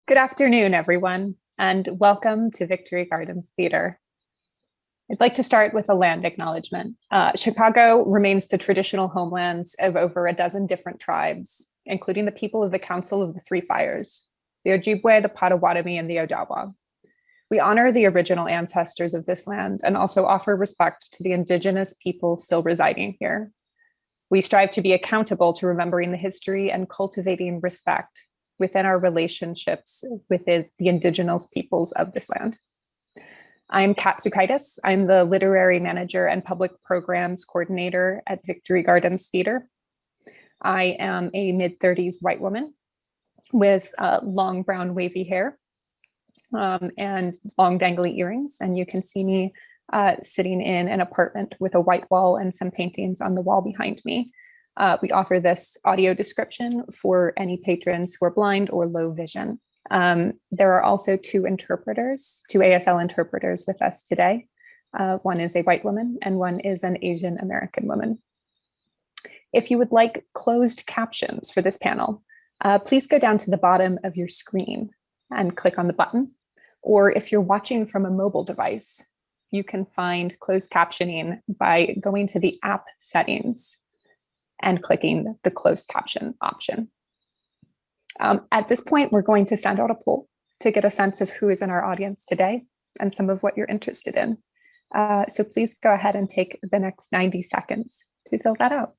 Good afternoon, everyone, and welcome to Victory Gardens Theater. I'd like to start with a land acknowledgement. Chicago remains the traditional homelands of over a dozen different tribes, including the people of the Council of the Three Fires, the Ojibwe, the Potawatomi, and the Odawa. We honor the original ancestors of this land and also offer respect to the Indigenous people still residing here. We strive to be accountable to remembering the history and cultivating respect within our relationships with the Indigenous peoples of this land. I'm Kat Zukaitis. I'm the literary manager and public programs coordinator at Victory Gardens Theater. I am a mid-30s white woman with long brown wavy hair and long dangly earrings. And you can see me sitting in an apartment with a white wall and some paintings on the wall behind me. We offer this audio description for any patrons who are blind or low vision. There are also two ASL interpreters with us today. One is a white woman and one is an Asian American woman. If you would like closed captions for this panel, please go down to the bottom of your screen and click on the button. Or if you're watching from a mobile device, you can find closed captioning by going to the app settings and clicking the closed caption option. At this point, we're going to send out a poll to get a sense of who is in our audience today and some of what you're interested in. So please go ahead and take the next 90 seconds to fill that out.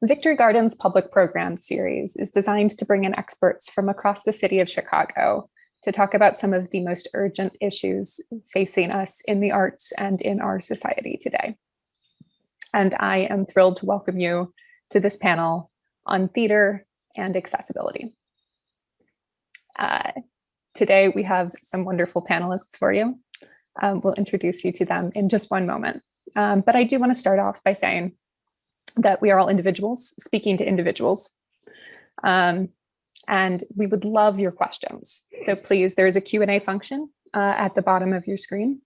Victory Gardens Public Programs series is designed to bring in experts from across the city of Chicago to talk about some of the most urgent issues facing us in the arts and in our society today. And I am thrilled to welcome you to this panel on theater and accessibility. Today we have some wonderful panelists for you. We'll introduce you to them in just one moment. But I do want to start off by saying that we are all individuals speaking to individuals. And we would love your questions. So please, there is a Q&A function at the bottom of your screen.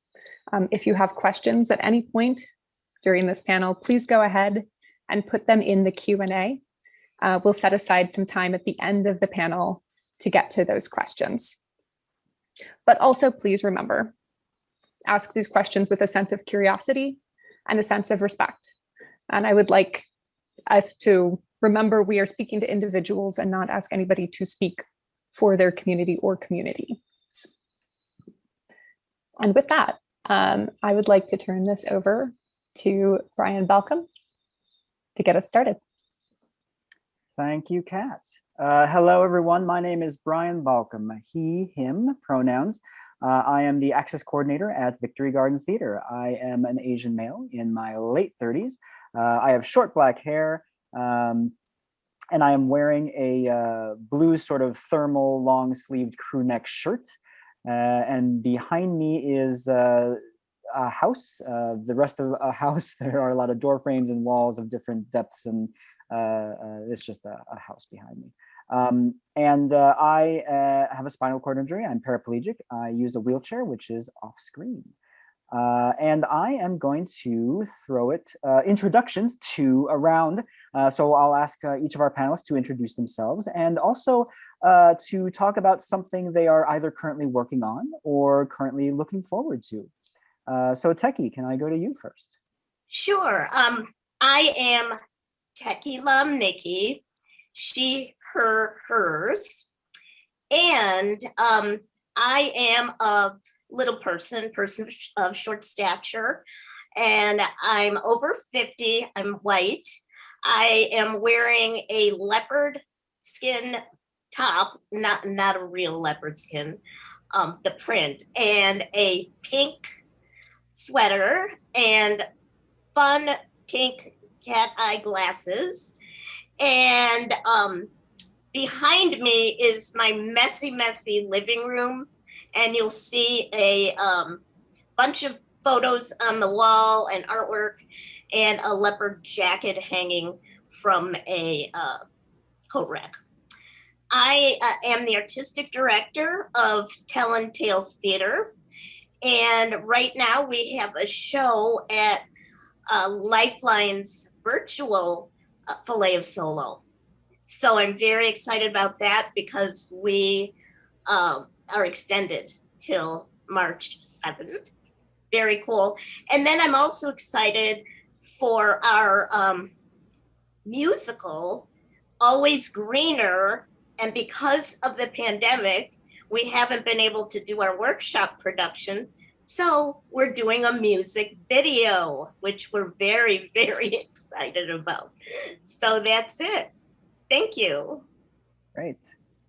If you have questions at any point during this panel, please go ahead and put them in the Q&A. We'll set aside some time at the end of the panel to get to those questions. But also please remember, ask these questions with a sense of curiosity and a sense of respect. And I would like us to remember we are speaking to individuals and not ask anybody to speak for their community or communities. And with that, I would like to turn this over to Brian Balcom to get us started. Thank you, Kat. Hello, everyone. My name is Brian Balcom, he, him pronouns. I am the access coordinator at Victory Gardens Theater. I am an Asian male in my late 30s. I have short black hair, and I am wearing a blue sort of thermal long-sleeved crew neck shirt. And behind me is a house. The rest of a house, there are a lot of door frames and walls of different depths, and it's just a house behind me. I have a spinal cord injury. I'm paraplegic. I use a wheelchair, which is off screen. And I am going to throw it introductions to around. So I'll ask each of our panelists to introduce themselves and also to talk about something they are either currently working on or currently looking forward to. So Tekki, can I go to you first? Sure. I am Tekki Lomnicki, she, her, hers. And I am a little person of short stature, and I'm over 50. I'm white. I am wearing a leopard skin top, not a real leopard skin, the print, and a pink sweater and fun pink cat eye glasses. And behind me is my messy living room. And you'll see a bunch of photos on the wall and artwork and a leopard jacket hanging from a coat rack. I am the artistic director of Tellin' Tales Theater. And right now we have a show at Lifeline's virtual fillet of solo. So I'm very excited about that because we are extended till March 7th. Very cool. And then I'm also excited for our musical, Always Greener. And because of the pandemic, we haven't been able to do our workshop production. So we're doing a music video, which we're very, very excited about. So that's it. Thank you. Great.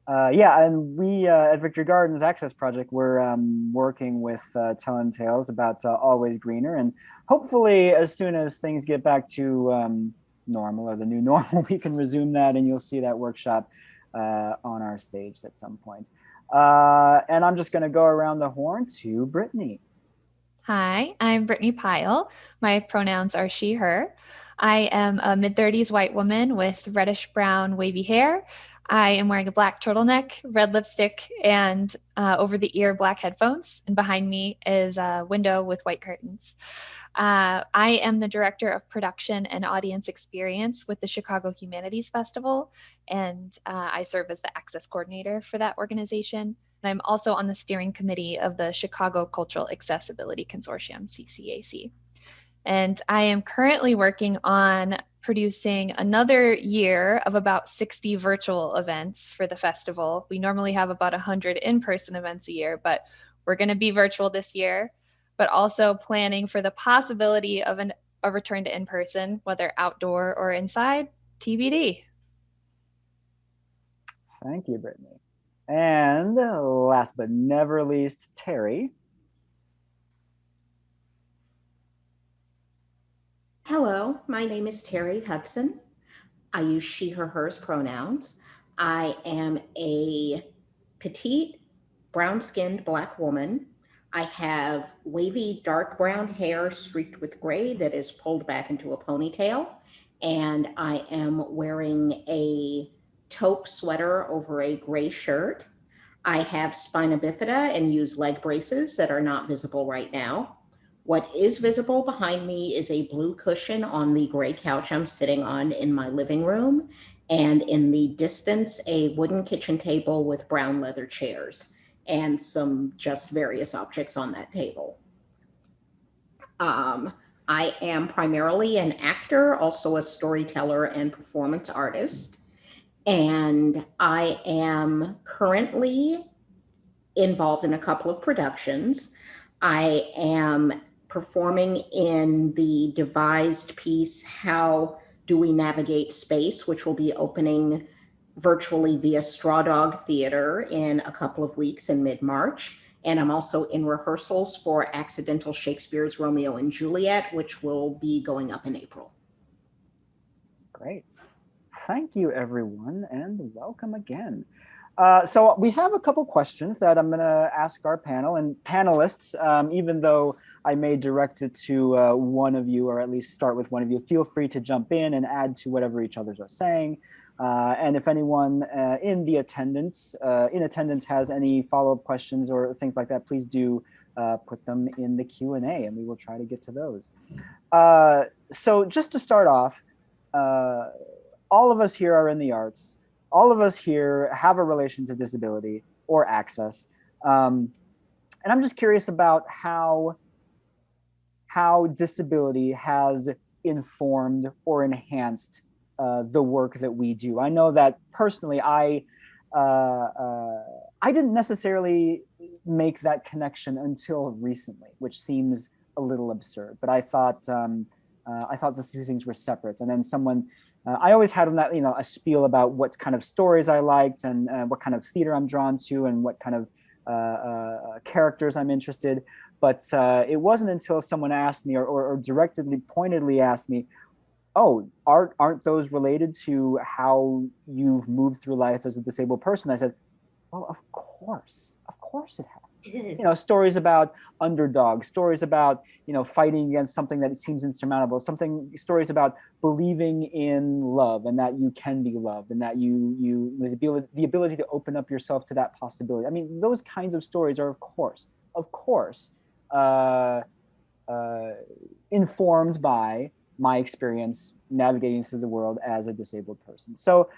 Yeah, and we at Victory Gardens Access Project, we're working with Telling Tales about Always Greener, and hopefully as soon as things get back to normal, or the new normal, we can resume that, and you'll see that workshop on our stage at some point. And I'm just going to go around the horn to Brittany. Hi, I'm Brittany Pyle. My pronouns are she, her. I am a mid-30s white woman with reddish-brown wavy hair. I am wearing a black turtleneck, red lipstick, and over-the-ear black headphones. And behind me is a window with white curtains. I am the director of production and audience experience with the Chicago Humanities Festival, and I serve as the access coordinator for that organization. And I'm also on the steering committee of the Chicago Cultural Accessibility Consortium, CCAC. And I am currently working on producing another year of about 60 virtual events for the festival. We normally have about 100 in-person events a year, but we're going to be virtual this year, but also planning for the possibility of a return to in-person, whether outdoor or inside, TBD. Thank you, Brittany. And last but never least, Terri. Hello, my name is Terri Hudson. I use she, her, hers pronouns. I am a petite, brown-skinned Black woman. I have wavy, dark brown hair streaked with gray that is pulled back into a ponytail. And I am wearing a taupe sweater over a gray shirt. I have spina bifida and use leg braces that are not visible right now. What is visible behind me is a blue cushion on the gray couch I'm sitting on in my living room. And in the distance, a wooden kitchen table with brown leather chairs and some just various objects on that table. I am primarily an actor, also a storyteller and performance artist. And I am currently involved in a couple of productions. I am performing in the devised piece, How Do We Navigate Space, which will be opening virtually via Straw Dog Theater in a couple of weeks in mid-March. And I'm also in rehearsals for Accidental Shakespeare's Romeo and Juliet, which will be going up in April. Great. Thank you, everyone, and welcome again. So we have a couple questions that I'm going to ask our panel and panelists, even though I may direct it to one of you, or at least start with one of you. Feel free to jump in and add to whatever each others are saying. And if anyone in attendance has any follow-up questions or things like that, please do put them in the Q&A, and we will try to get to those. So just to start off, all of us here are in the arts. All of us here have a relation to disability or access. And I'm just curious about how disability has informed or enhanced the work that we do. I know that personally, I didn't necessarily make that connection until recently, which seems a little absurd, but I thought the two things were separate. And then someone, I always had that, a spiel about what kind of stories I liked and what kind of theater I'm drawn to and what kind of characters I'm interested. But it wasn't until someone asked me or pointedly asked me, oh, aren't those related to how you've moved through life as a disabled person? I said, well, of course it has. Stories about underdogs, stories about, fighting against something that seems insurmountable, stories about believing in love and that you can be loved and that the ability to open up yourself to that possibility. I mean, those kinds of stories are, of course, informed by my experience navigating through the world as a disabled person. So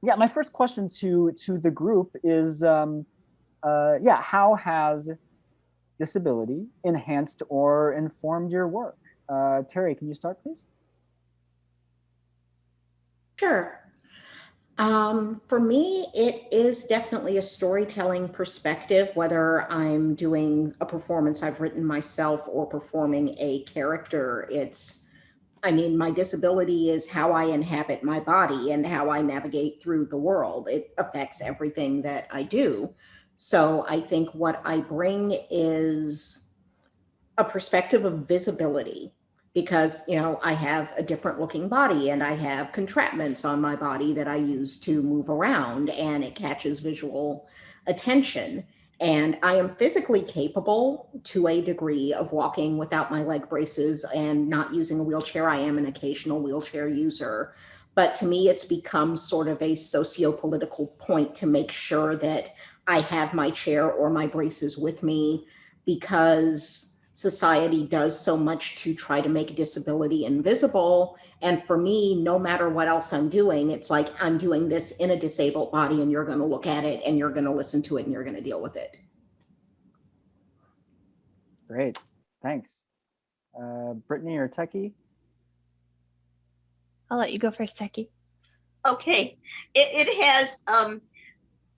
yeah, my first question to the group is, how has disability enhanced or informed your work? Terri, can you start, please? Sure. For me, it is definitely a storytelling perspective, whether I'm doing a performance I've written myself or performing a character. My disability is how I inhabit my body and how I navigate through the world. It affects everything that I do. So I think what I bring is a perspective of visibility, because I have a different looking body and I have contraptments on my body that I use to move around, and it catches visual attention. And I am physically capable to a degree of walking without my leg braces and not using a wheelchair. I am an occasional wheelchair user, but to me it's become sort of a socio-political point to make sure that I have my chair or my braces with me, because society does so much to try to make disability invisible. And for me, no matter what else I'm doing, it's like I'm doing this in a disabled body, and you're going to look at it and you're going to listen to it and you're going to deal with it. Great, thanks. Brittany or Tekki? I'll let you go first, Tekki. Okay, it has,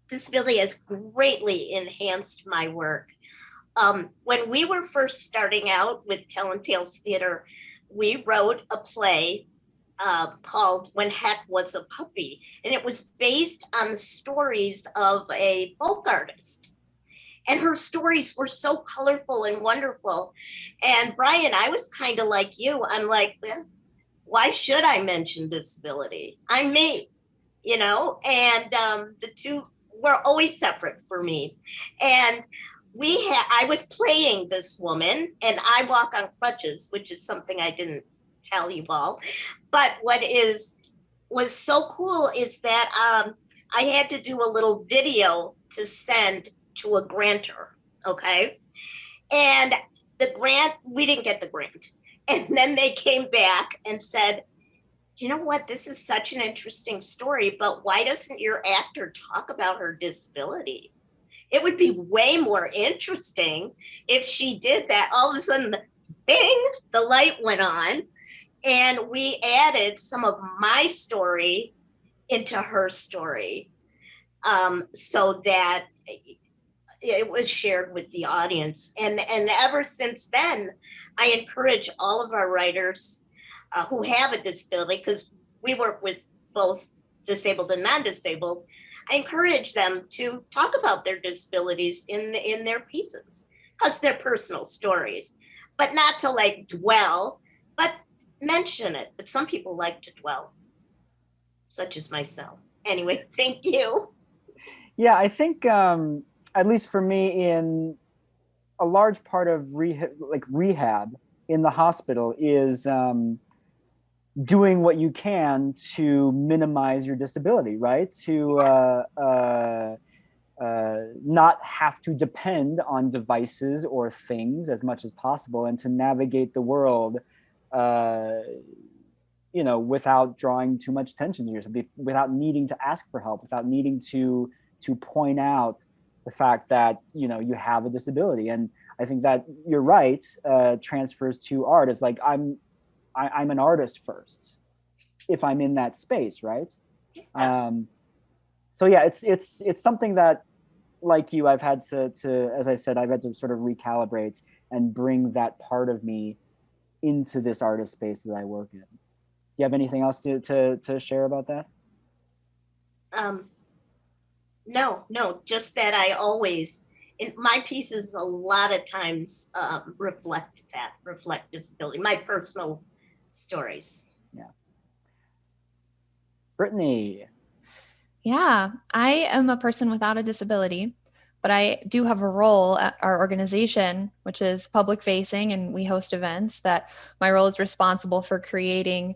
disability has greatly enhanced my work. When we were first starting out with Tell and Tales Theater, we wrote a play called When Heck Was a Puppy, and it was based on the stories of a folk artist. And her stories were so colorful and wonderful. And Brian, I was kind of like you. I'm like, why should I mention disability? I'm me, and the two were always separate for me. And I was playing this woman, and I walk on crutches, which is something I didn't tell you all. But what was so cool is that I had to do a little video to send to a grantor, okay? And we didn't get the grant. And then they came back and said, you know what, this is such an interesting story, but why doesn't your actor talk about her disability? It would be way more interesting if she did that. All of a sudden, bing, the light went on, and we added some of my story into her story, so that it was shared with the audience. And ever since then, I encourage all of our writers who have a disability, because we work with both disabled and non-disabled, I encourage them to talk about their disabilities in their pieces, because they're personal stories, but not to like dwell, but mention it. But some people like to dwell, such as myself. Anyway, thank you. Yeah, I think at least for me, in a large part of rehab in the hospital is doing what you can to minimize your disability, right? To not have to depend on devices or things as much as possible, and to navigate the world, without drawing too much attention to yourself, without needing to ask for help, without needing to point out the fact that you have a disability. And I think that you're right, transfers to art. Is like I'm an artist first if I'm in that space, right? So yeah, it's something that, like you, I've had to, as I said, I've had to sort of recalibrate and bring that part of me into this artist space that I work in. Do you have anything else to share about that? No, just that I always, in my pieces, a lot of times reflect disability, my personal stories. Yeah. Brittany. Yeah, I am a person without a disability, but I do have a role at our organization, which is public facing, and we host events. That my role is responsible for creating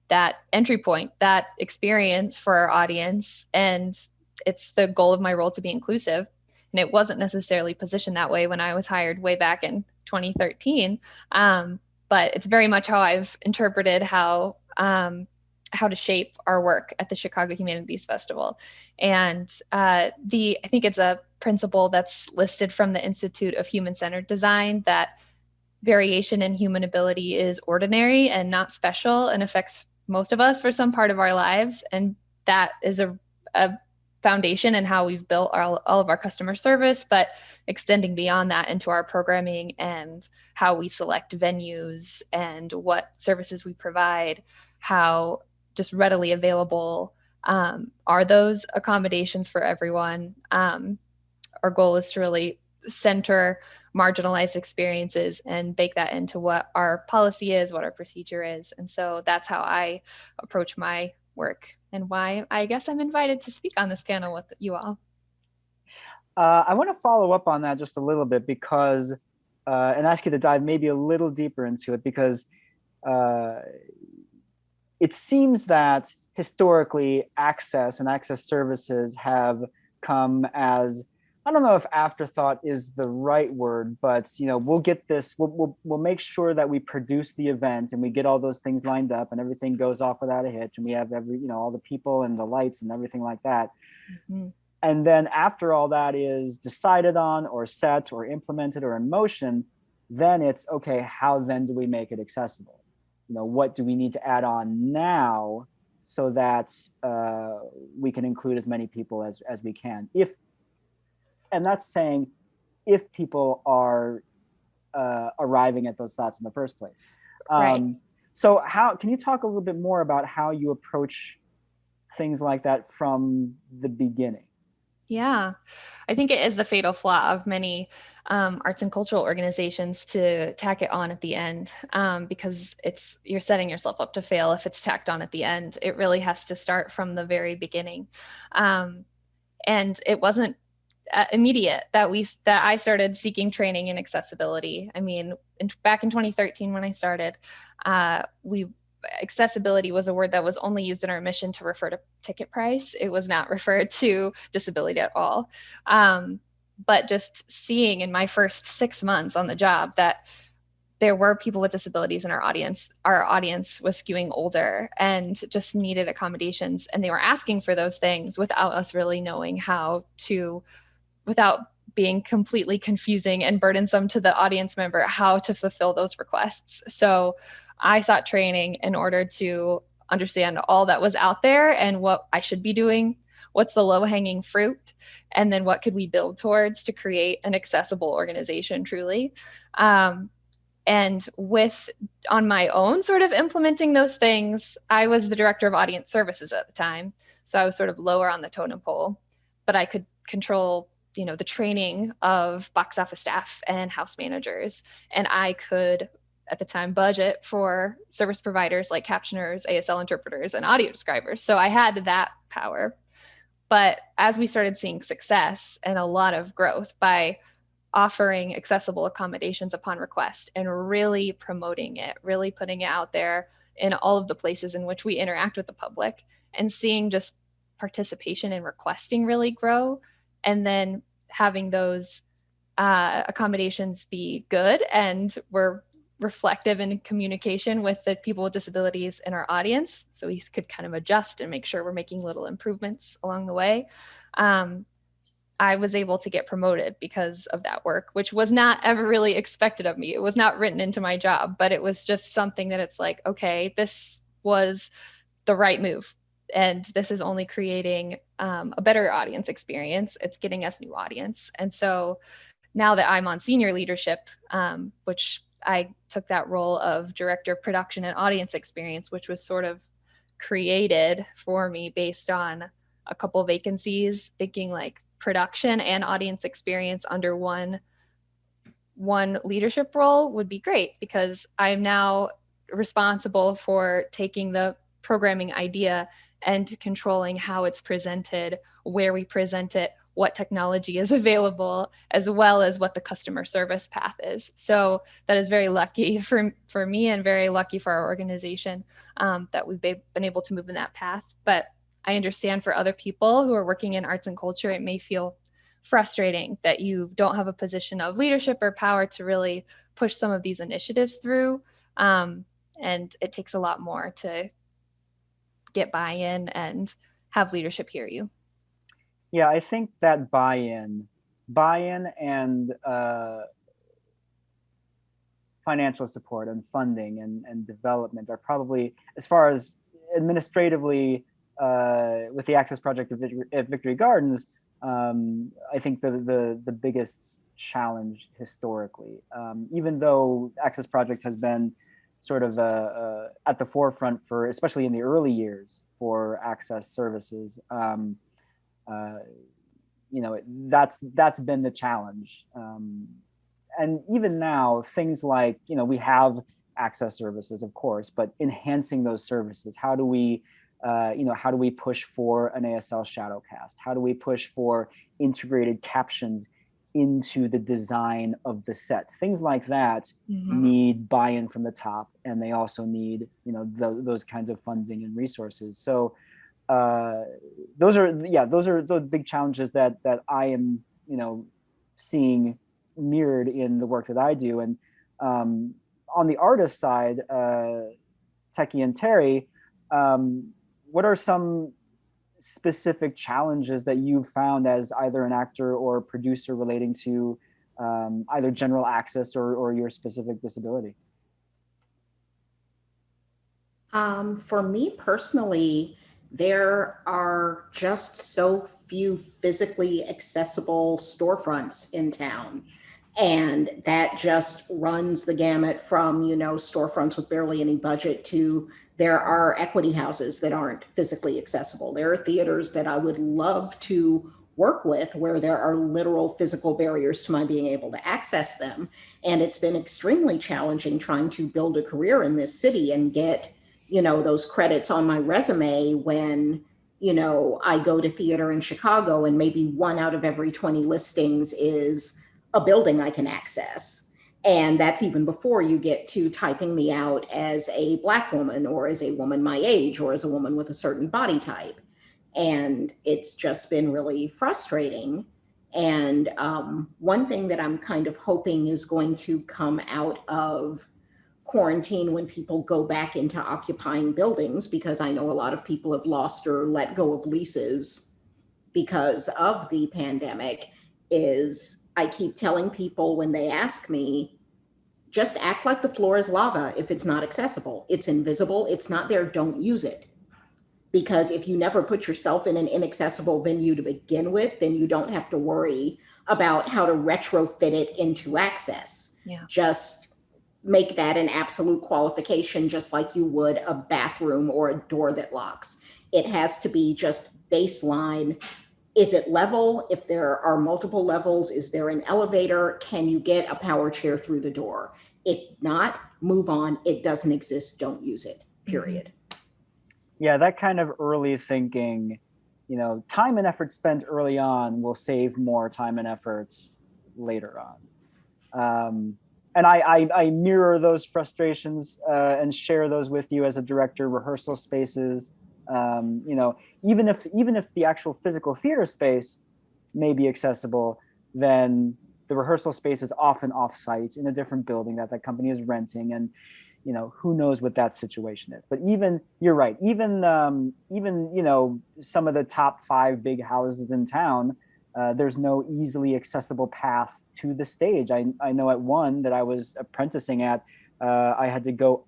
that entry point, that experience for our audience. And it's the goal of my role to be inclusive. And it wasn't necessarily positioned that way when I was hired way back in 2013. but it's very much how I've interpreted how to shape our work at the Chicago Humanities Festival. And I think it's a principle that's listed from the Institute of Human-Centered Design, that variation in human ability is ordinary and not special and affects most of us for some part of our lives. And that is a foundation in how we've built all of our customer service, but extending beyond that into our programming and how we select venues and what services we provide, how just readily available are those accommodations for everyone. Our goal is to really center marginalized experiences and bake that into what our policy is, what our procedure is. And so that's how I approach my work, and why I guess I'm invited to speak on this panel with you all. I want to follow up on that just a little bit, because, and ask you to dive maybe a little deeper into it, because it seems that historically access and access services have come as, I don't know if afterthought is the right word, but we'll get this, we'll make sure that we produce the event and we get all those things lined up and everything goes off without a hitch, and we have all the people and the lights and everything like that. Mm-hmm. And then after all that is decided on or set or implemented or in motion, then it's okay, how then do we make it accessible? What do we need to add on now so that we can include as many people as we can? And that's saying if people are arriving at those thoughts in the first place. Right. So can you talk a little bit more about how you approach things like that from the beginning? Yeah, I think it is the fatal flaw of many arts and cultural organizations to tack it on at the end, because you're setting yourself up to fail if it's tacked on at the end. It really has to start from the very beginning. And it wasn't immediate that I started seeking training in accessibility. I mean, back in 2013 when I started, accessibility was a word that was only used in our mission to refer to ticket price. It was not referred to disability at all. But just seeing in my first 6 months on the job that there were people with disabilities in our audience was skewing older and just needed accommodations. And they were asking for those things without us really knowing how to, without being completely confusing and burdensome to the audience member, how to fulfill those requests. So I sought training in order to understand all that was out there and what I should be doing, what's the low-hanging fruit, and then what could we build towards to create an accessible organization truly. And on my own sort of implementing those things, I was the director of audience services at the time. So I was sort of lower on the totem pole, but I could control the training of box office staff and house managers. And I could, at the time, budget for service providers like captioners, ASL interpreters, and audio describers. So I had that power. But as we started seeing success and a lot of growth by offering accessible accommodations upon request and really promoting it, really putting it out there in all of the places in which we interact with the public, and seeing just participation and requesting really grow, and then having those accommodations be good and were reflective in communication with the people with disabilities in our audience, so we could kind of adjust and make sure we're making little improvements along the way. I was able to get promoted because of that work, which was not ever really expected of me. It was not written into my job, but it was just something that it's like, okay, this was the right move. And this is only creating a better audience experience. It's getting us new audience. And so now that I'm on senior leadership, which I took that role of director of production and audience experience, which was sort of created for me based on a couple vacancies, thinking like production and audience experience under one leadership role would be great, because I'm now responsible for taking the programming idea and controlling how it's presented, where we present it, what technology is available, as well as what the customer service path is. So that is very lucky for me and very lucky for our organization that we've been able to move in that path. But I understand for other people who are working in arts and culture, it may feel frustrating that you don't have a position of leadership or power to really push some of these initiatives through. And it takes a lot more to get buy-in and have leadership hear you. Yeah, I think that buy-in and financial support and funding and development are probably, as far as administratively, with the Access Project at Victory Gardens, I think the biggest challenge historically. Even though Access Project has been sort of at the forefront for, especially in the early years, for access services, that's been the challenge. And even now, things like, we have access services, of course, but enhancing those services. How do we push for an ASL shadowcast? How do we push for integrated captions into the design of the set? Things like that need buy-in from the top, and they also need, those kinds of funding and resources. So those are the big challenges that I am, seeing mirrored in the work that I do. And on the artist side, Tekki and Terri, what are some specific challenges that you've found as either an actor or producer relating to either general access or your specific disability? For me personally, there are just so few physically accessible storefronts in town. And that just runs the gamut from, storefronts with barely any budget to there are equity houses that aren't physically accessible. There are theaters that I would love to work with where there are literal physical barriers to my being able to access them. And it's been extremely challenging trying to build a career in this city and get, those credits on my resume when, I go to theater in Chicago and maybe 1 out of every 20 listings is a building I can access. And that's even before you get to typing me out as a Black woman or as a woman my age or as a woman with a certain body type. And it's just been really frustrating. And one thing that I'm kind of hoping is going to come out of quarantine when people go back into occupying buildings, because I know a lot of people have lost or let go of leases because of the pandemic, is I keep telling people when they ask me, just act like the floor is lava if it's not accessible. It's invisible, it's not there, don't use it. Because if you never put yourself in an inaccessible venue to begin with, then you don't have to worry about how to retrofit it into access. Yeah. Just make that an absolute qualification, just like you would a bathroom or a door that locks. It has to be just baseline. Is it level? If there are multiple levels, is there an elevator? Can you get a power chair through the door? If not, move on. It doesn't exist. Don't use it, period. Yeah, that kind of early thinking, time and effort spent early on will save more time and effort later on. And I mirror those frustrations and share those with you as a director. Rehearsal Spaces, even if the actual physical theater space may be accessible, then the rehearsal space is often off-site in a different building that company is renting, and who knows what that situation is. But you're right, even some of the top 5 big houses in town, there's no easily accessible path to the stage. I know at one that I was apprenticing at, I had to go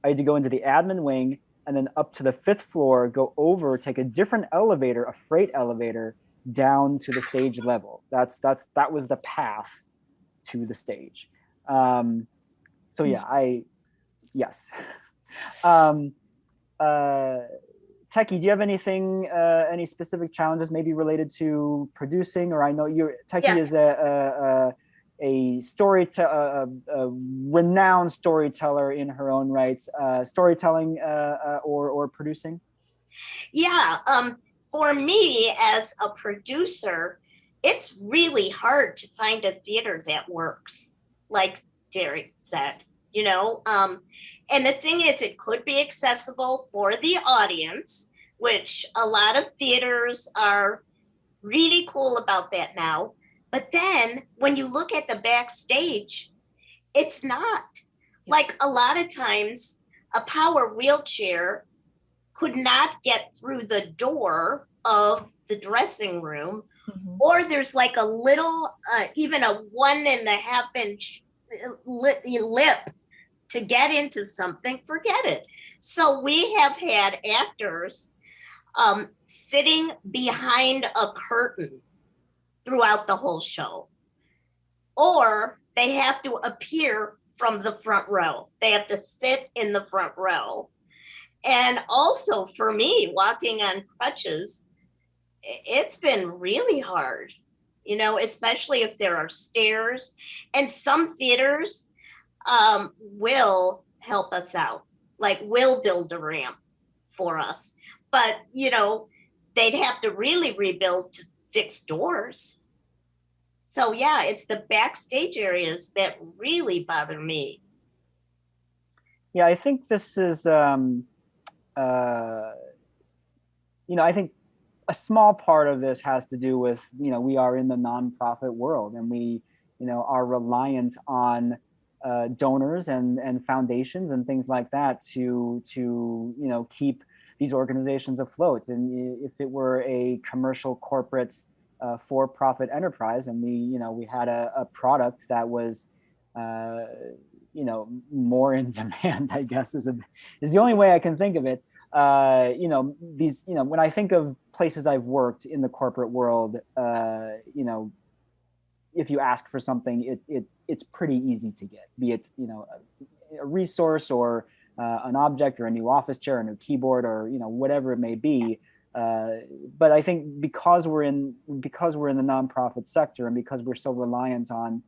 into the admin wing and then up to the 5th floor, go over, take a different elevator, a freight elevator, down to the stage level. That was the path to the stage. So yeah, yes. Tekki, do you have anything, any specific challenges maybe related to producing? Or I know Tekki is a renowned storyteller in her own rights. Storytelling or producing? Yeah, for me as a producer, it's really hard to find a theater that works, like Terri said, and the thing is, it could be accessible for the audience, which a lot of theaters are really cool about that now. But then when you look at the backstage, it's not. like a lot of times a power wheelchair could not get through the door of the dressing room, or there's like a little, even a 1.5 inch lip to get into something, forget it. So we have had actors sitting behind a curtain throughout the whole show, or they have to appear from the front row. They have to sit in the front row. And also for me, walking on crutches, it's been really hard, you know, especially if there are stairs. And some theaters will help us out, like will build a ramp for us. But, you know, they'd have to really rebuild to fix doors. So yeah, it's the backstage areas that really bother me. Yeah, I think this is, you know, I think a small part of this has to do with, you know, we are in the nonprofit world, and we, you know, are reliant on donors and foundations and things like that to you know, keep these organizations afloat. And if it were a commercial corporate for-profit enterprise, and we, you know, we had a product that was you know, more in demand, I guess is the only way I can think of it. You know, these, you know, when I think of places I've worked in the corporate world, you know, if you ask for something, it's pretty easy to get, be it, you know, a resource or an object or a new office chair, a new keyboard, or, you know, whatever it may be. But I think because we're in the nonprofit sector, and because we're so reliant on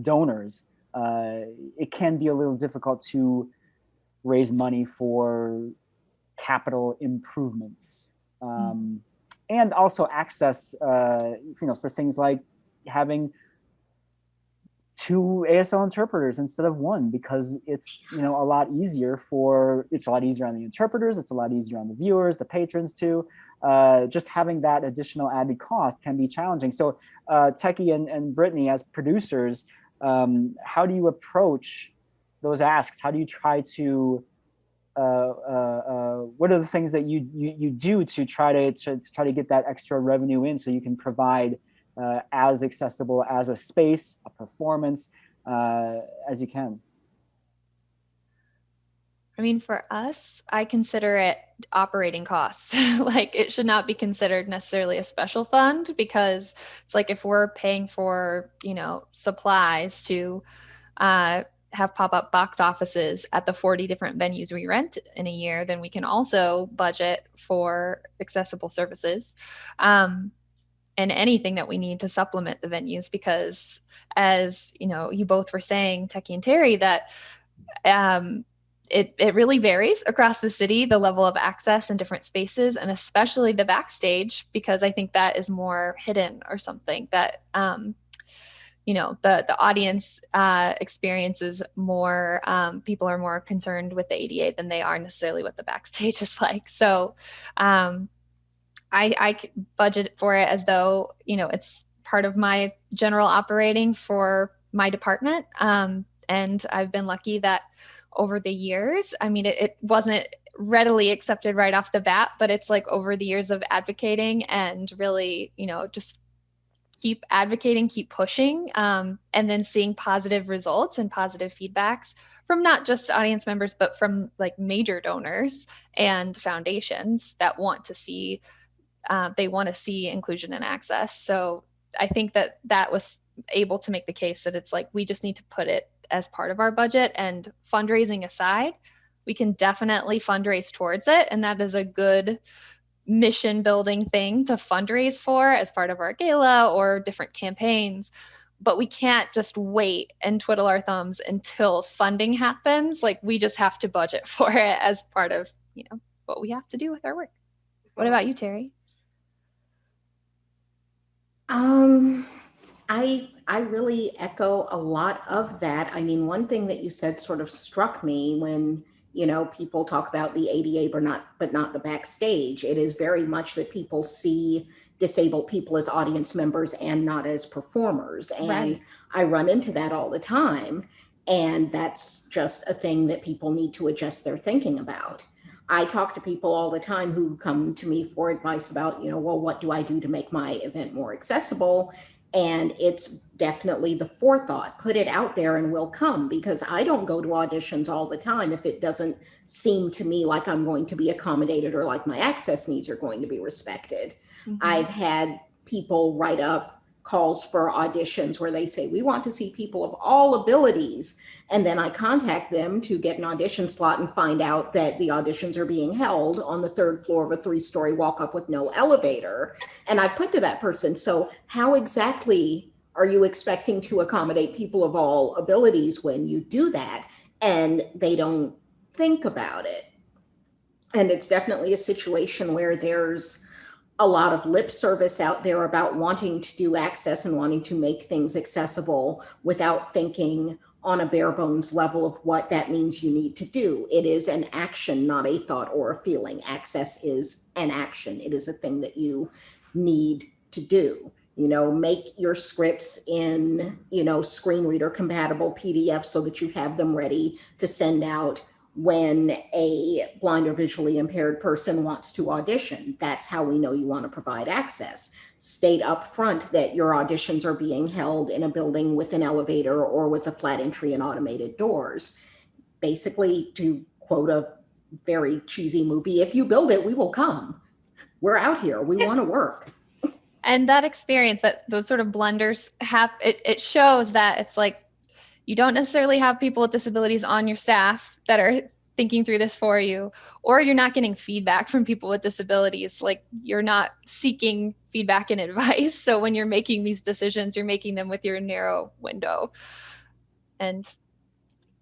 donors, it can be a little difficult to raise money for capital improvements, and also access, you know, for things like having 2 ASL interpreters instead of 1, because it's, you know, a lot easier on the interpreters, it's a lot easier on the viewers, the patrons too. Just having that additional added cost can be challenging. So Tekki and Brittany, as producers, how do you approach those asks? How do you try to what are the things that you do to try to get that extra revenue in, so you can provide as accessible as a space, a performance, as you can? I mean, for us, I consider it operating costs. Like, it should not be considered necessarily a special fund, because it's like, if we're paying for, you know, supplies to have pop-up box offices at the 40 different venues we rent in a year, then we can also budget for accessible services, and anything that we need to supplement the venues. Because, as you know, you both were saying, Tekki and Terri, that it really varies across the city, the level of access in different spaces, and especially the backstage, because I think that is more hidden, or something that you know, the audience experiences more. People are more concerned with the ADA than they are necessarily what the backstage is like. So I budget for it as though, you know, it's part of my general operating for my department. And I've been lucky that over the years, I mean, it wasn't readily accepted right off the bat, but it's like over the years of advocating and really, you know, just keep advocating, keep pushing, and then seeing positive results and positive feedbacks from not just audience members, but from like major donors and foundations that want to see, they want to see inclusion and access. So I think that was able to make the case that it's like, we just need to put it as part of our budget, and fundraising aside, we can definitely fundraise towards it. And that is a good mission building thing to fundraise for as part of our gala or different campaigns. But we can't just wait and twiddle our thumbs until funding happens. Like, we just have to budget for it as part of, you know, what we have to do with our work. What about you, Terri? I really echo a lot of that. I mean, one thing that you said sort of struck me when, you know, people talk about the ADA, but not the backstage. It is very much that people see disabled people as audience members and not as performers. And Right. I run into that all the time. And that's just a thing that people need to adjust their thinking about. I talk to people all the time who come to me for advice about, well, what do I do to make my event more accessible? And it's definitely the forethought, put it out there and we'll come, because I don't go to auditions all the time if it doesn't seem to me like I'm going to be accommodated or like my access needs are going to be respected. Mhm. I've had people write up calls for auditions where they say, we want to see people of all abilities. And then I contact them to get an audition slot and find out that the auditions are being held on the 3rd floor of a 3-story walk-up with no elevator. And I put to that person, so how exactly are you expecting to accommodate people of all abilities when you do that? And they don't think about it. And it's definitely a situation where there's a lot of lip service out there about wanting to do access and wanting to make things accessible without thinking on a bare bones level of what that means you need to do. It is an action, not a thought or a feeling. Access is an action. It is a thing that you need to do. Make your scripts in, screen reader compatible PDF so that you have them ready to send out when a blind or visually impaired person wants to audition. That's how we know you want to provide access. State up front that your auditions are being held in a building with an elevator or with a flat entry and automated doors. Basically, to quote a very cheesy movie, if you build it, we will come. We're out here. We want to work. And that experience, that those sort of blunders it shows that it's like, you don't necessarily have people with disabilities on your staff that are thinking through this for you, or you're not getting feedback from people with disabilities. Like, you're not seeking feedback and advice. So when you're making these decisions, you're making them with your narrow window, and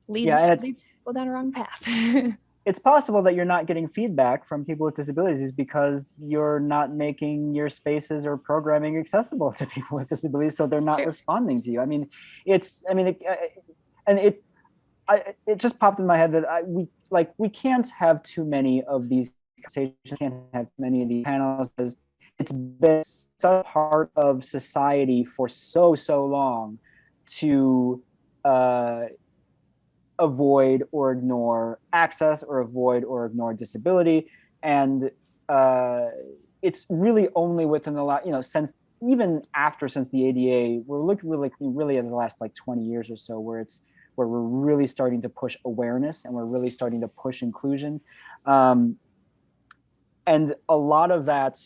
leads people down a wrong path. It's possible that you're not getting feedback from people with disabilities because you're not making your spaces or programming accessible to people with disabilities, so they're not True. responding to you. It just popped in my head that we can't have too many of these conversations, can't have many of these panels, because it's been such a part of society for so long to avoid or ignore access or avoid or ignore disability. And it's really only within the last, since the ADA, we're looking really at the last 20 years or so, where we're really starting to push awareness and we're really starting to push inclusion. And a lot of that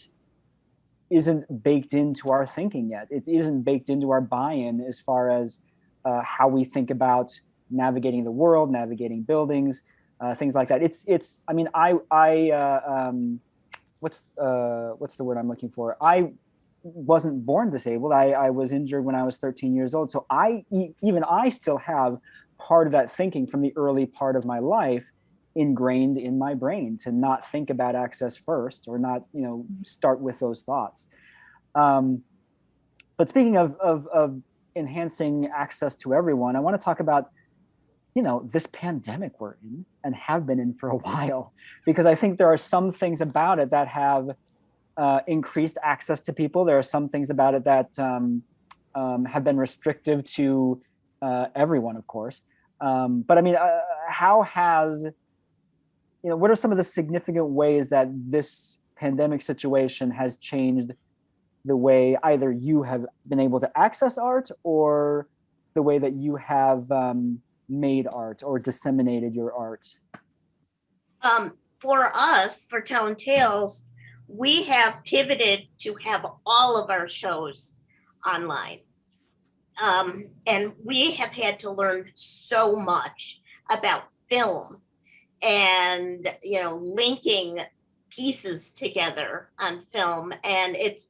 isn't baked into our thinking yet. It isn't baked into our buy-in as far as how we think about navigating the world, navigating buildings, things like that. What's the word I'm looking for? I wasn't born disabled. I was injured when I was 13 years old. So I still have part of that thinking from the early part of my life ingrained in my brain, to not think about access first, or not, start with those thoughts. But speaking of enhancing access to everyone, I want to talk about this pandemic we're in and have been in for a while, because I think there are some things about it that have increased access to people. There are some things about it that have been restrictive to everyone, of course. But how has, what are some of the significant ways that this pandemic situation has changed the way either you have been able to access art, or the way that you have made art or disseminated your art? For us, for Telling Tales, we have pivoted to have all of our shows online. And we have had to learn so much about film and, linking pieces together on film. And it's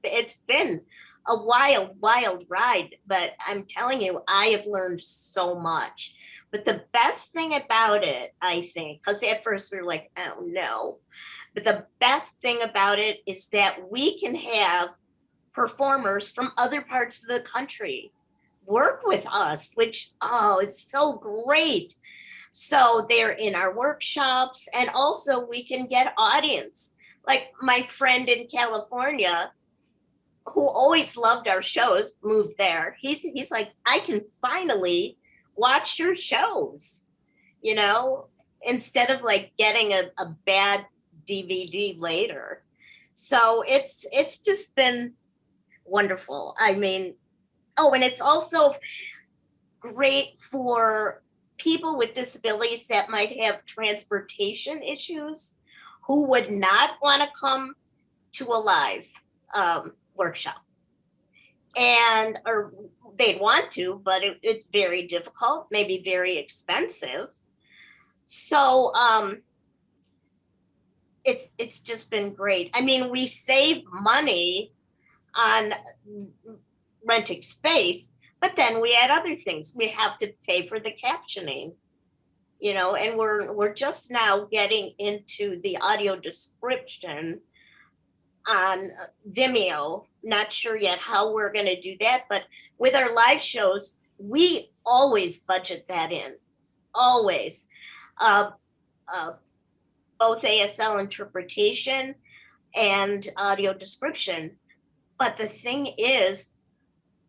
been a wild ride, but I'm telling you, I have learned so much. But the best thing about it, I think, because at first we were like, oh no, but the best thing about it is that we can have performers from other parts of the country work with us, which, it's so great. So they're in our workshops, and also we can get audience. Like my friend in California, who always loved our shows, moved there. He's like, I can finally watch your shows, you know, instead of like getting a bad DVD later. So it's just been wonderful. I mean, oh, and it's also great for people with disabilities that might have transportation issues who would not want to come to a live workshop. And or they'd want to, but it's very difficult, maybe very expensive. So it's just been great. I mean, we save money on renting space, but then we add other things. We have to pay for the captioning, you know, and we're just now getting into the audio description on Vimeo. Not sure yet how we're going to do that, but with our live shows, we always budget that in, always. Both ASL interpretation and audio description. But the thing is,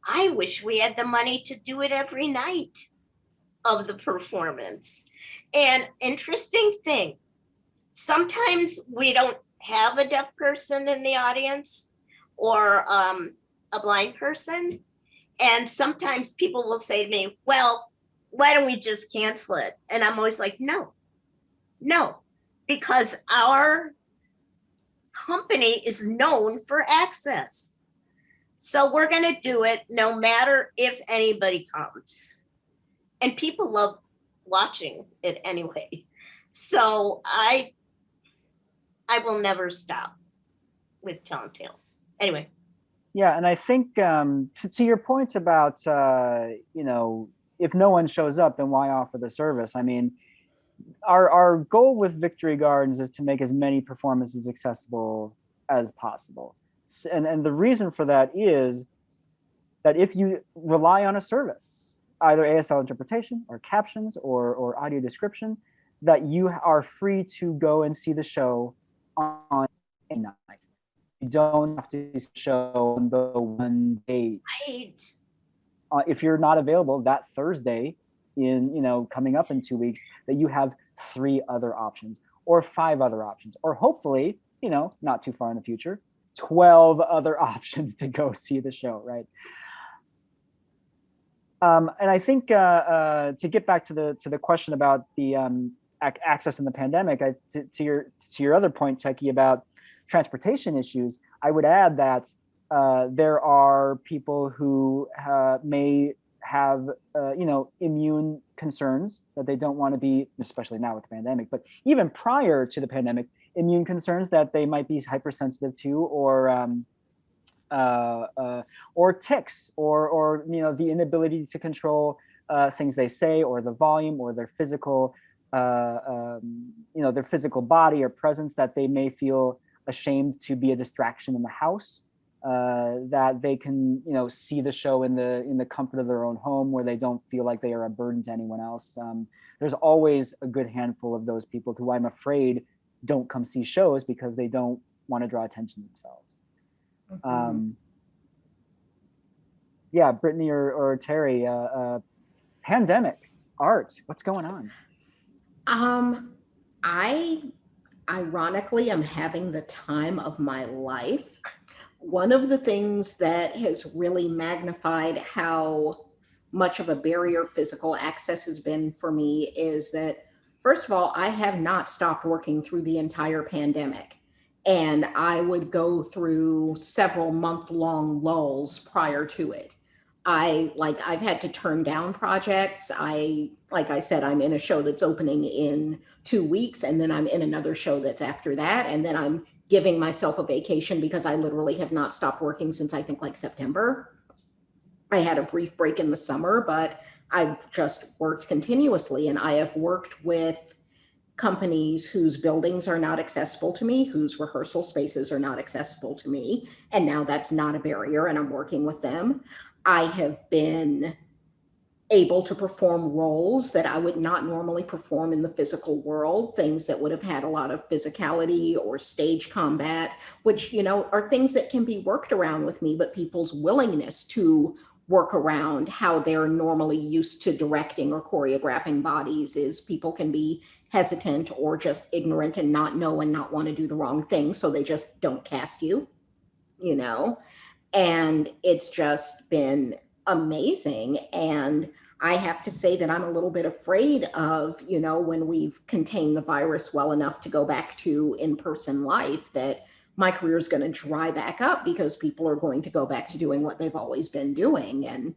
I wish we had the money to do it every night of the performance. And interesting thing, sometimes we don't have a deaf person in the audience or a blind person. And sometimes people will say to me, well, why don't we just cancel it? And I'm always like, no, because our company is known for access. So we're going to do it no matter if anybody comes. And people love watching it anyway. So I will never stop with telling tales. Anyway. Yeah, and I think to your points about, you know, if no one shows up, then why offer the service? I mean, our goal with Victory Gardens is to make as many performances accessible as possible. And the reason for that is that if you rely on a service, either ASL interpretation or captions or audio description, that you are free to go and see the show on a night. You don't have to see the show on the one day. Right. If you're not available that Thursday in, you know, coming up in 2 weeks, that you have 3 other options or 5 other options, or hopefully, you know, not too far in the future, 12 other options to go see the show, right? And I think to get back to the question about the access in the pandemic, to your other point, Tekki, about transportation issues, I would add that there are people who may have you know, immune concerns that they don't want to be, especially now with the pandemic, but even prior to the pandemic, immune concerns that they might be hypersensitive to, or tics, or you know, the inability to control things they say, or the volume, or their physical you know, their physical body or presence, that they may feel ashamed to be a distraction in the house, that they can, you know, see the show in the comfort of their own home, where they don't feel like they are a burden to anyone else. There's always a good handful of those people who, I'm afraid, don't come see shows because they don't want to draw attention to themselves. Mm-hmm. Yeah, Brittany or Terri, pandemic art, what's going on? I ironically am having the time of my life. One of the things that has really magnified how much of a barrier physical access has been for me is that, first of all, I have not stopped working through the entire pandemic. And I would go through several month-long lulls prior to it. I've had to turn down projects. Like I said, I'm in a show that's opening in 2 weeks, and then I'm in another show that's after that. And then I'm giving myself a vacation because I literally have not stopped working since, I think, like September. I had a brief break in the summer, but I've just worked continuously. And I have worked with companies whose buildings are not accessible to me, whose rehearsal spaces are not accessible to me. And now that's not a barrier, and I'm working with them. I have been able to perform roles that I would not normally perform in the physical world, things that would have had a lot of physicality or stage combat, which, you know, are things that can be worked around with me, but people's willingness to work around how they're normally used to directing or choreographing bodies is people can be hesitant or just ignorant and not know and not want to do the wrong thing. So they just don't cast you, you know? And it's just been amazing. And I have to say that I'm a little bit afraid of, you know, when we've contained the virus well enough to go back to in-person life, that my career is going to dry back up because people are going to go back to doing what they've always been doing. And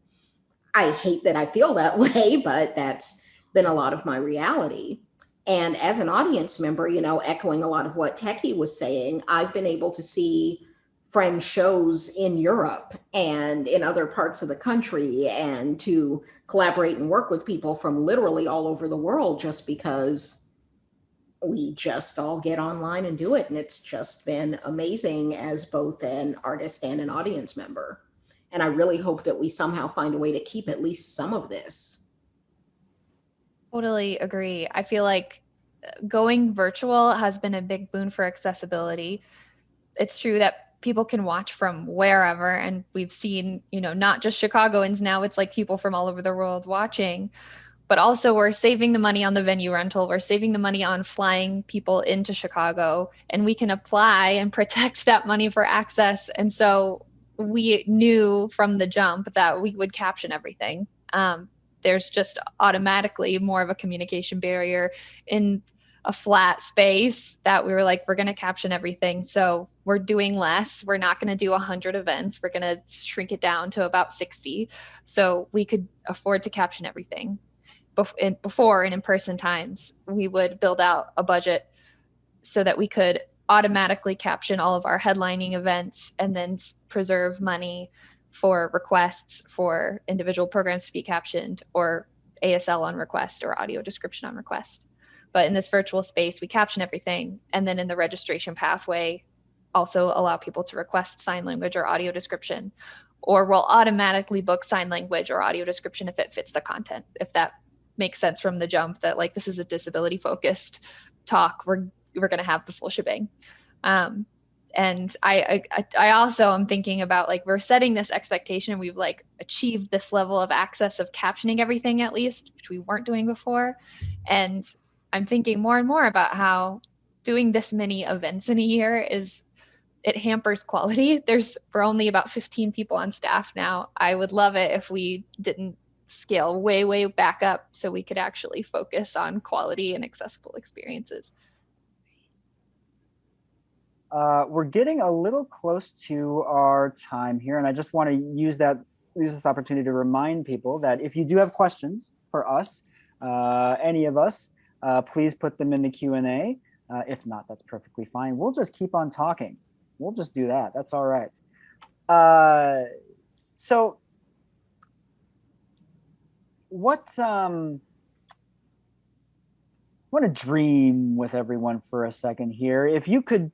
I hate that I feel that way, but that's been a lot of my reality. And as an audience member, you know, echoing a lot of what Tekki was saying, I've been able to see friend shows in Europe and in other parts of the country, and to collaborate and work with people from literally all over the world just because we just all get online and do it. And it's just been amazing as both an artist and an audience member. And I really hope that we somehow find a way to keep at least some of this. Totally agree. I feel like going virtual has been a big boon for accessibility. It's true that people can watch from wherever, and we've seen, you know, not just Chicagoans now, it's like people from all over the world watching, but also we're saving the money on the venue rental. We're saving the money on flying people into Chicago, and we can apply and protect that money for access. And so we knew from the jump that we would caption everything. There's just automatically more of a communication barrier in a flat space that we were like, we're going to caption everything. So we're doing less. We're not going to do 100 events. We're going to shrink it down to about 60. So we could afford to caption everything. Before in in-person times, we would build out a budget so that we could automatically caption all of our headlining events and then preserve money for requests for individual programs to be captioned, or ASL on request, or audio description on request. But in this virtual space, we caption everything. And then in the registration pathway, also allow people to request sign language or audio description, or we'll automatically book sign language or audio description if it fits the content. If that makes sense from the jump, that like, this is a disability focused talk, we're going to have the full shebang. And I also am thinking about, like, we're setting this expectation. We've like achieved this level of access of captioning everything, at least, which we weren't doing before. And I'm thinking more and more about how doing this many events in a year it hampers quality. We're only about 15 people on staff now. I would love it if we didn't scale way, way back up so we could actually focus on quality and accessible experiences. We're getting a little close to our time here, and I just want to use this opportunity to remind people that if you do have questions for us, any of us, please put them in the Q&A. If not, that's perfectly fine. We'll just keep on talking. We'll just do that. That's all right. So what I want to dream with everyone for a second here. If you could,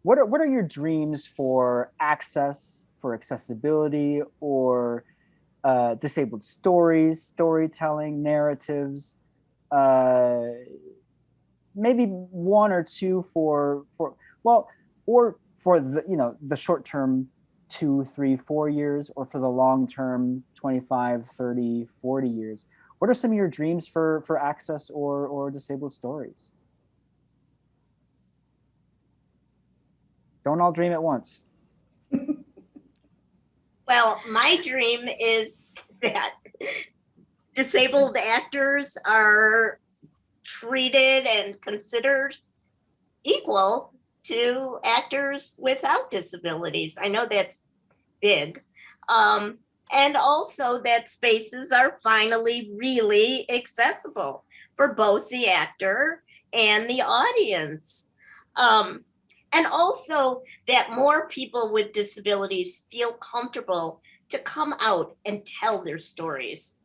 what are your dreams for access, for accessibility, or disabled stories, storytelling, narratives? Maybe one or two for the short term, 2, 3, 4 years, or for the long term, 25, 30, 40 years. What are some of your dreams for access or disabled stories? Don't all dream at once. Well, my dream is that disabled actors are treated and considered equal to actors without disabilities. I know that's big. And also that spaces are finally really accessible for both the actor and the audience. And also that more people with disabilities feel comfortable to come out and tell their stories.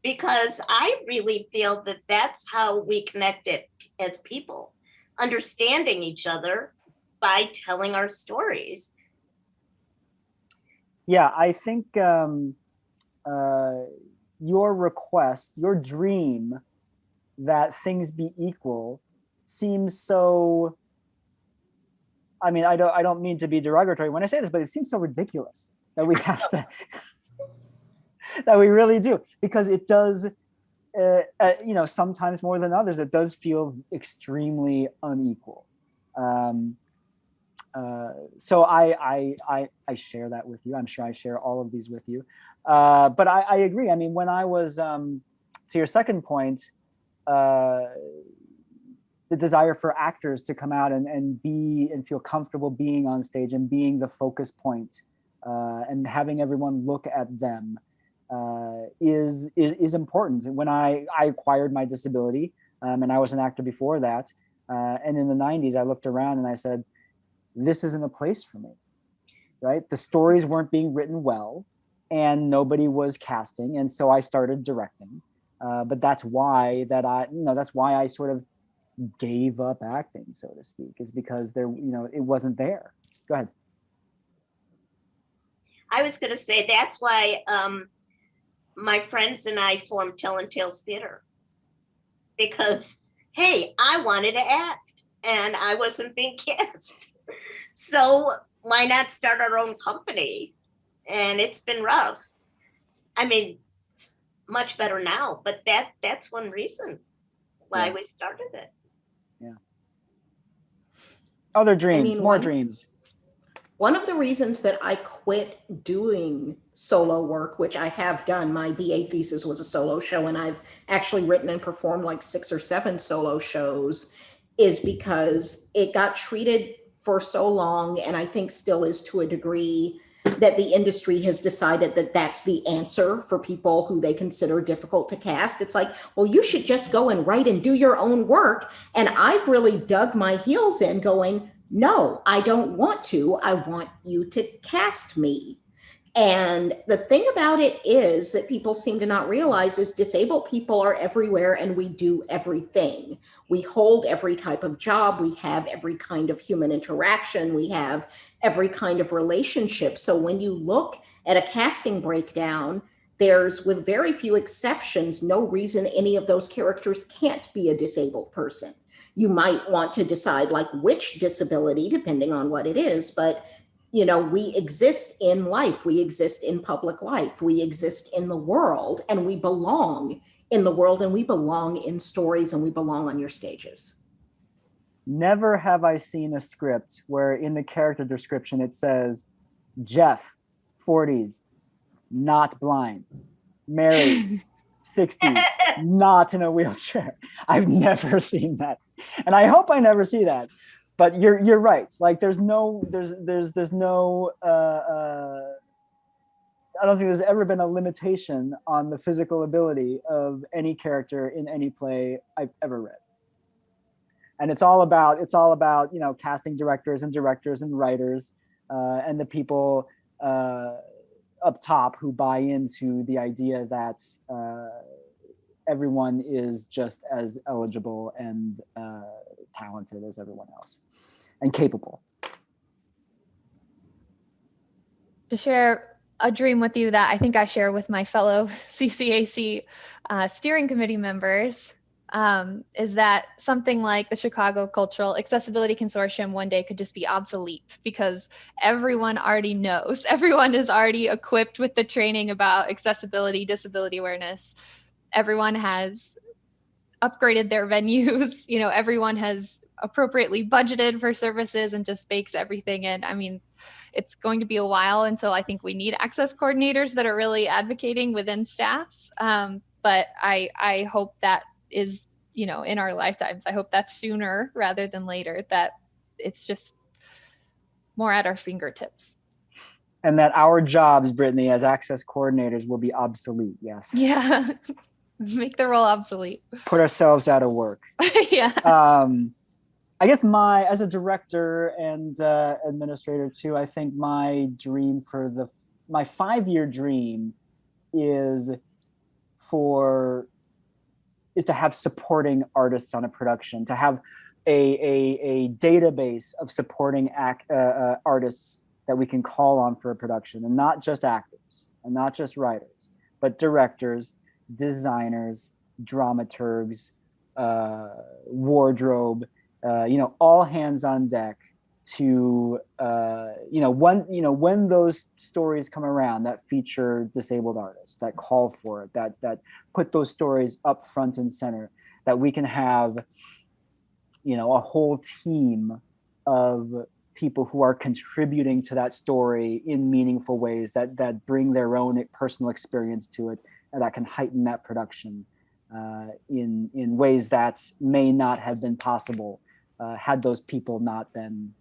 Because I really feel that that's how we connect it as people, understanding each other by telling our stories. Yeah, I think your request, your dream that things be equal seems so, I mean, I don't mean to be derogatory when I say this, but it seems so ridiculous that we have to, that we really do, because it does, sometimes more than others, it does feel extremely unequal. So I share that with you. I'm sure I share all of these with you. But I agree. I mean, when I was, to your second point, the desire for actors to come out and be and feel comfortable being on stage and being the focus point, and having everyone look at them is important. When I acquired my disability, and I was an actor before that, and in the 90s, I looked around and I said, this isn't a place for me, right? The stories weren't being written well and nobody was casting. And so I started directing. But that's why I sort of gave up acting, so to speak, is because it wasn't there. Go ahead. I was going to say that's why my friends and I formed Tell and Tales Theater, because, hey, I wanted to act and I wasn't being cast. So why not start our own company? And it's been rough. I mean, it's much better now, but that's one reason why we started it. Yeah. Other dreams, more dreams. One of the reasons that I quit doing solo work, which I have done, my BA thesis was a solo show, and I've actually written and performed like 6 or 7 solo shows, is because it got treated for so long, and I think still is to a degree, that the industry has decided that that's the answer for people who they consider difficult to cast. It's like, well, you should just go and write and do your own work. And I've really dug my heels in going, no, I don't want to. I want you to cast me. And the thing about it is that people seem to not realize is disabled people are everywhere and we do everything. We hold every type of job. We have every kind of human interaction. We have every kind of relationship. So when you look at a casting breakdown, there's, with very few exceptions, no reason any of those characters can't be a disabled person. You might want to decide like which disability, depending on what it is, but we exist in life, we exist in public life, we exist in the world, and we belong in the world, and we belong in stories, and we belong on your stages. Never have I seen a script where in the character description it says, Jeff, 40s, not blind, married, 60s, not in a wheelchair. I've never seen that. And I hope I never see that. But you're right. Like there's no I don't think there's ever been a limitation on the physical ability of any character in any play I've ever read. And it's all about casting directors and writers and the people up top who buy into the idea that everyone is just as eligible and talented as everyone else and capable. To share a dream with you that I think I share with my fellow CCAC steering committee members, is that something like the Chicago Cultural Accessibility Consortium one day could just be obsolete because everyone already knows. Everyone is already equipped with the training about accessibility, disability awareness. Everyone has upgraded their venues. Everyone has appropriately budgeted for services and just bakes everything in. I mean, it's going to be a while until I think we need access coordinators that are really advocating within staffs. But I hope that is, in our lifetimes. I hope that's sooner rather than later, that it's just more at our fingertips. And that our jobs, Brittany, as access coordinators will be obsolete, yes. Yeah, make the role obsolete. Put ourselves out of work. Yeah. I guess as a director and administrator too, I think my 5-year dream is to have supporting artists on a production, to have a database of supporting artists that we can call on for a production, and not just actors and not just writers, but directors, designers, dramaturgs, wardrobe, all hands on deck to when those stories come around that feature disabled artists, that call for it, that put those stories up front and center, that we can have a whole team of people who are contributing to that story in meaningful ways, that bring their own personal experience to it, and that can heighten that production in ways that may not have been possible had those people not been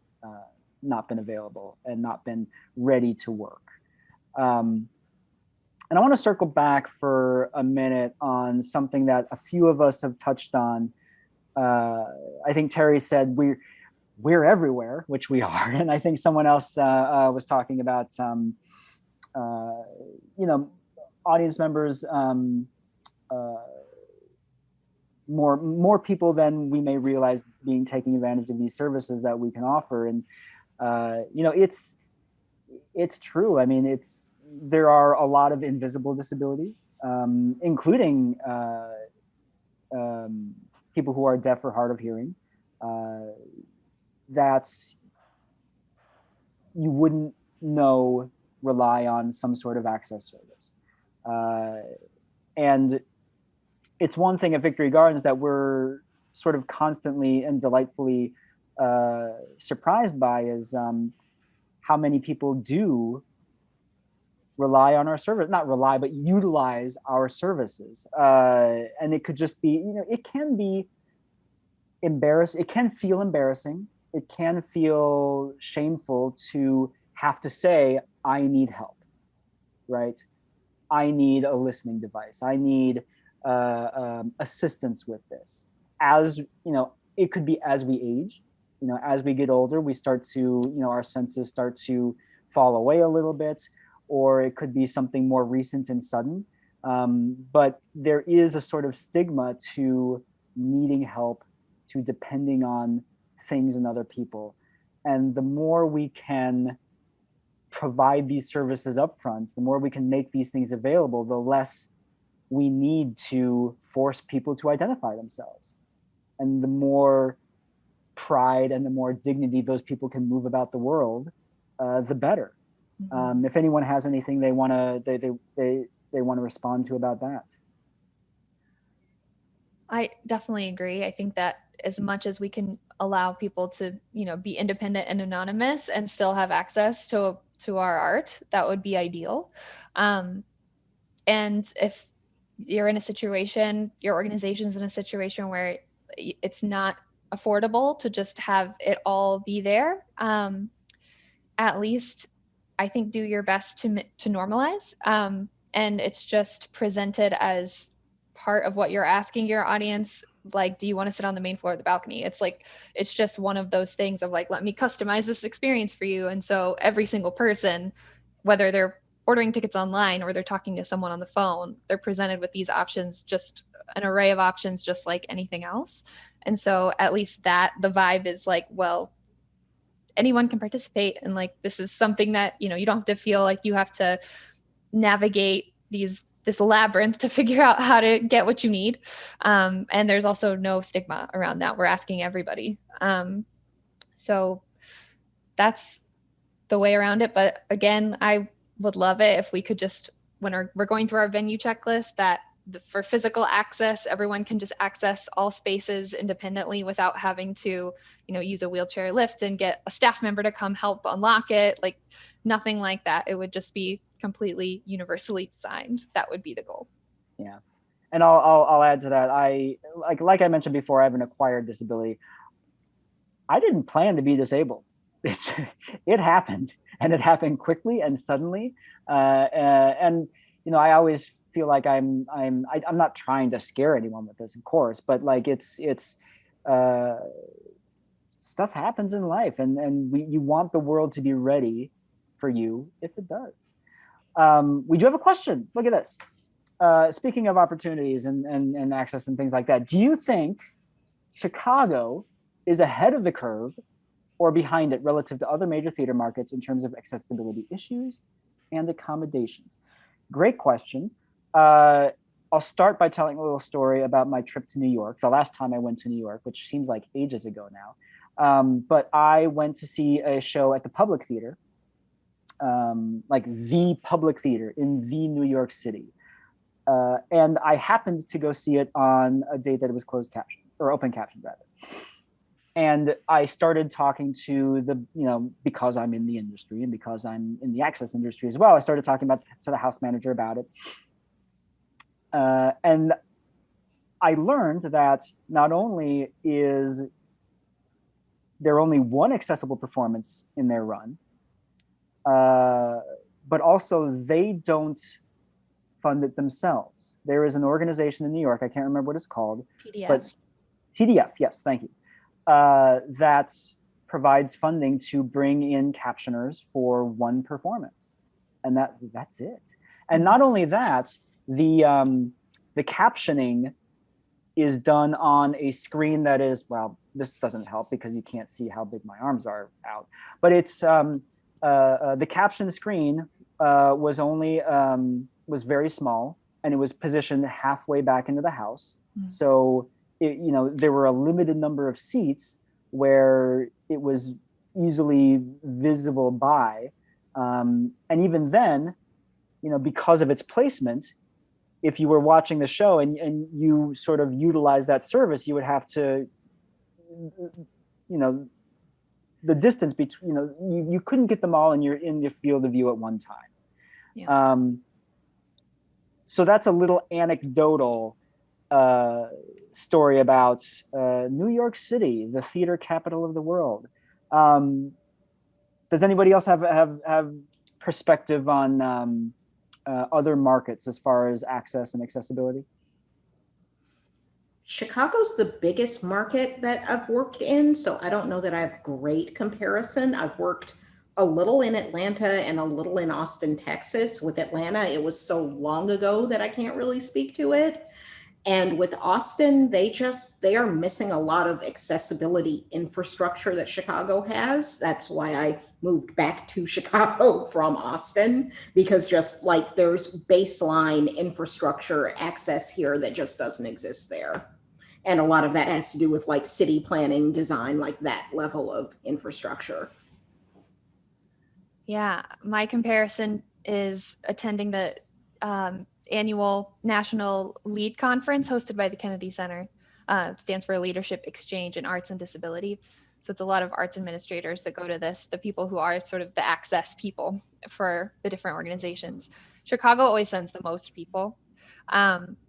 available and not been ready to work. And I want to circle back for a minute on something that a few of us have touched on. I think Terri said we're everywhere, which we are, and I think someone else was talking about audience members, more people than we may realize being taking advantage of these services that we can offer. And it's true. I mean, there are a lot of invisible disabilities, including people who are deaf or hard of hearing, that you wouldn't know rely on some sort of access service. And it's one thing at Victory Gardens that we're sort of constantly and delightfully surprised by is how many people do rely on our service, not rely, but utilize our services. And it could just be, it can be embarrassing. It can feel embarrassing. It can feel shameful to have to say, I need help, right? I need a listening device. I need assistance with this. As it could be as we age, as we get older, we start to, our senses start to fall away a little bit, or it could be something more recent and sudden. But there is a sort of stigma to needing help, to depending on things and other people. And the more we can provide these services up front, the more we can make these things available, the less we need to force people to identify themselves. And the more pride and the more dignity those people can move about the world, the better. Mm-hmm. If anyone has anything they want to respond to about that. I definitely agree. I think that as much as we can allow people to, be independent and anonymous and still have access to our art, that would be ideal. And if you're in a situation, your organization's in a situation where it's not affordable to just have it all be there, at least I think do your best to normalize. And it's just presented as part of what you're asking your audience. Like, do you want to sit on the main floor of the balcony? It's like, it's just one of those things of like, let me customize this experience for you. And so every single person, whether they're ordering tickets online or they're talking to someone on the phone, they're presented with these options, just an array of options, just like anything else. And so at least that the vibe is like, well, anyone can participate. And like, this is something that, you don't have to feel like you have to navigate this labyrinth to figure out how to get what you need. And there's also no stigma around that. We're asking everybody. So that's the way around it. But again, I would love it if we could just, when we're going through our venue checklist, that for physical access, everyone can just access all spaces independently without having to, use a wheelchair lift and get a staff member to come help unlock it. Like nothing like that. It would just be completely universally designed. That would be the goal. Yeah. And I'll add to that. I like I mentioned before, I have an acquired disability. I didn't plan to be disabled. It happened, and it happened quickly and suddenly. And I always feel like I'm not trying to scare anyone with this, of course, but like it's stuff happens in life, and you want the world to be ready for you if it does. We do have a question. Look at this. Speaking of opportunities and access and things like that, do you think Chicago is ahead of the curve or behind it relative to other major theater markets in terms of accessibility issues and accommodations? Great question. I'll start by telling a little story about my trip to New York, the last time I went to New York, which seems like ages ago now. But I went to see a show at the Public Theater, like the Public Theater in the New York City. And I happened to go see it on a date that it was closed caption, or open caption rather. And I started talking to because I'm in the industry and because I'm in the access industry as well, I started talking to the house manager about it. And I learned that not only is there only one accessible performance in their run, but also they don't fund it themselves. There is an organization in New York, I can't remember what it's called. TDF. But TDF, yes, thank you. That provides funding to bring in captioners for one performance. And that's it. And not only that, the captioning is done on a screen that is, well, this doesn't help because you can't see how big my arms are out, but it's the caption screen was very small, and it was positioned halfway back into the house. So there were a limited number of seats where it was easily visible by, and even then, because of its placement, if you were watching the show and you sort of utilize that service, you would have to, the distance between, you couldn't get them all in your field of view at one time. Yeah. So that's a little anecdotal story about New York City, the theater capital of the world. Does anybody else have perspective on other markets as far as access and accessibility? Chicago's the biggest market that I've worked in, so I don't know that I have great comparison. I've worked a little in Atlanta and a little in Austin, Texas. With Atlanta, it was so long ago that I can't really speak to it. And with Austin, they are missing a lot of accessibility infrastructure that Chicago has. That's why I moved back to Chicago from Austin, because just like there's baseline infrastructure access here that just doesn't exist there. And a lot of that has to do with like city planning, design, like that level of infrastructure. Yeah, my comparison is attending the annual National LEAD Conference hosted by the Kennedy Center. It stands for Leadership Exchange in Arts and Disability. So it's a lot of arts administrators that go to this, the people who are sort of the access people for the different organizations. Chicago always sends the most people,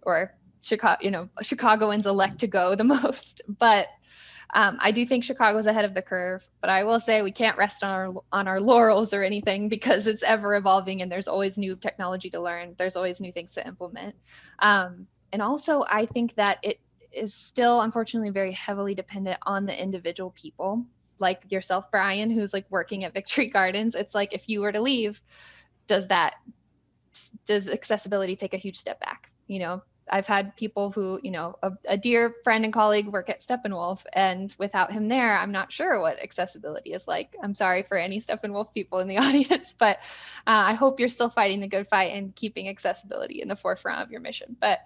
or Chicagoans elect to go the most. But I do think Chicago's ahead of the curve, but I will say we can't rest on our laurels or anything, because it's ever evolving and there's always new technology to learn. There's always new things to implement. And also I think that it is still unfortunately very heavily dependent on the individual people, like yourself, Brian, who's like working at Victory Gardens. It's like, if you were to leave, does accessibility take a huge step back? I've had people who, a dear friend and colleague work at Steppenwolf, and without him there, I'm not sure what accessibility is like. I'm sorry for any Steppenwolf people in the audience, but I hope you're still fighting the good fight and keeping accessibility in the forefront of your mission. But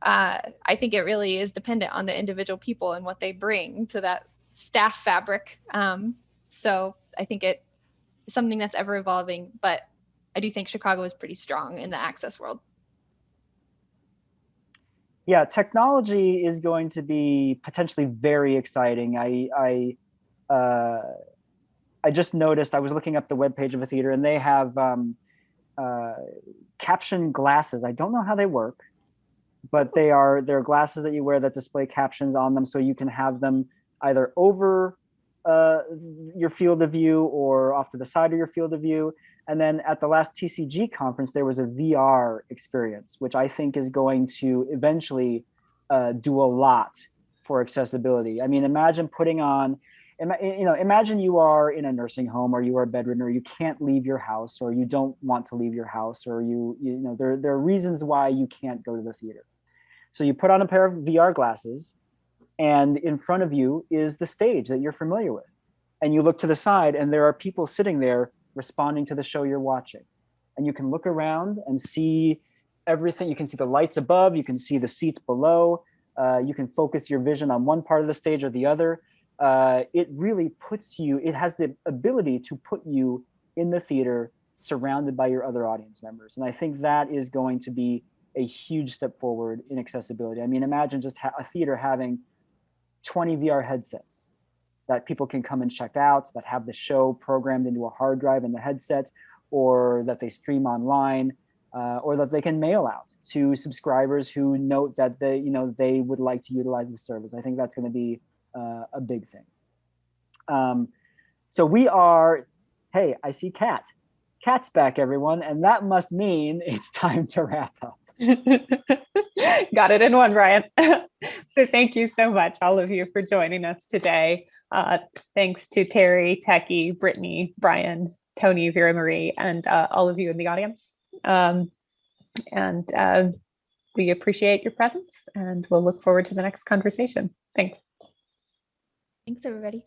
I think it really is dependent on the individual people and what they bring to that staff fabric. So I think it is something that's ever evolving, but I do think Chicago is pretty strong in the access world. Yeah, technology is going to be potentially very exciting. I just noticed, I was looking up the webpage of a theater, and they have caption glasses. I don't know how they work, but they're glasses that you wear that display captions on them, so you can have them either over your field of view or off to the side of your field of view. And then at the last TCG conference, there was a VR experience, which I think is going to eventually do a lot for accessibility. I mean, imagine putting on, imagine you are in a nursing home, or you are bedridden, or you can't leave your house, or you don't want to leave your house, or there are reasons why you can't go to the theater. So you put on a pair of VR glasses, and in front of you is the stage that you're familiar with. And you look to the side, and there are people sitting there responding to the show you're watching. And you can look around and see everything. You can see the lights above, you can see the seats below. You can focus your vision on one part of the stage or the other. It really puts you, it has the ability to put you in the theater surrounded by your other audience members. And I think that is going to be a huge step forward in accessibility. I mean, imagine just a theater having 20 VR headsets that people can come and check out, that have the show programmed into a hard drive in the headset, or that they stream online, or that they can mail out to subscribers who note that they would like to utilize the service. I think that's going to be a big thing. So we are, hey, I see Kat. Kat's back, everyone, and that must mean it's time to wrap up. Got it in one, Brian. So thank you so much, all of you, for joining us today. Thanks to Terri, Tekki, Brittany, Brian, Toni, Veramarie, and all of you in the audience. We appreciate your presence, and we'll look forward to the next conversation. Thanks. Thanks, everybody.